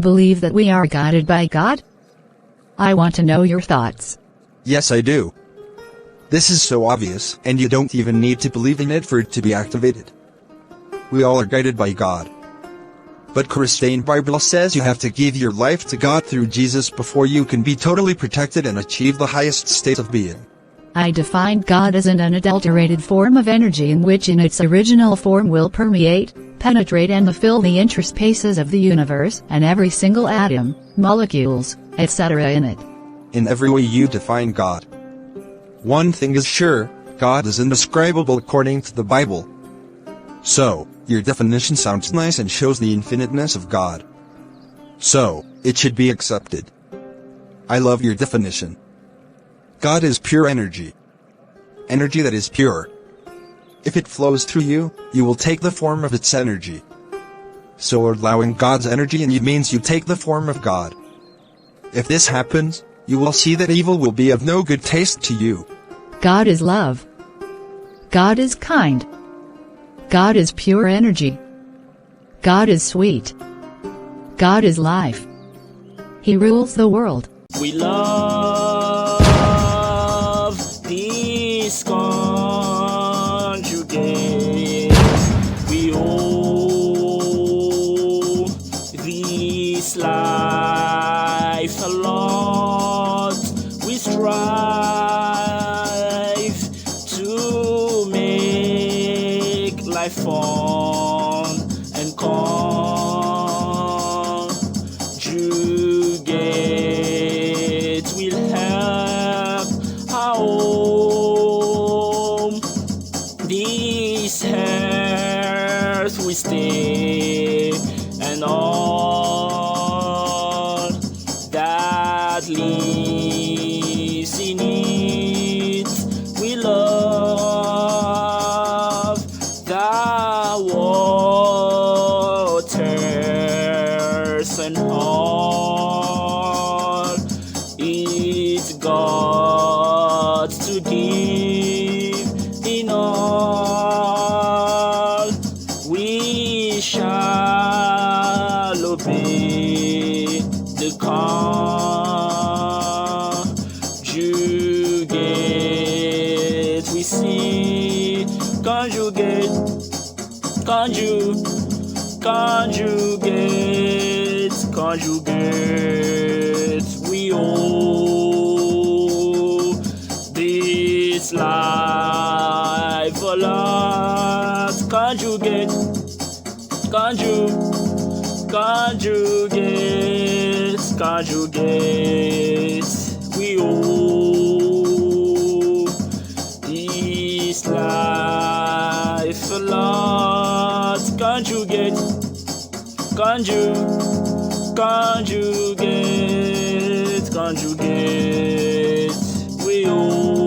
believe that we are guided by God? I want to know your thoughts. Yes, I do. This is so obvious, and you don't even need to believe in it for it to be activated. We all are guided by God. But Christian Bible says you have to give your life to God through Jesus before you can be totally protected and achieve the highest state of being. I define God as an unadulterated form of energy in which in its original form will permeate, penetrate and fill the interspaces of the universe and every single atom, molecules, etc. in it. In every way you define God. One thing is sure, God is indescribable according to the Bible. So, your definition sounds nice and shows the infiniteness of God. So, it should be accepted. I love your definition. God is pure energy. Energy that is pure. If it flows through you, you will take the form of its energy. So allowing God's energy in you means you take the form of God. If this happens, you will see that evil will be of no good taste to you. God is love. God is kind. God is pure energy. God is sweet. God is life. He rules the world. We love this conjugate. We owe this life a lot. We strive to make life fun and conjugate will help our home. This earth we stay and all that lives in it. We love the waters and all it's got to give. In all we shall obey the conjugate. We see conjugate, conjugate, conjugate. We owe this life a lot. Conjugate, conjugate, conjugate. We owe this life a lot. Conjugate, conjugate, conjugate. We owe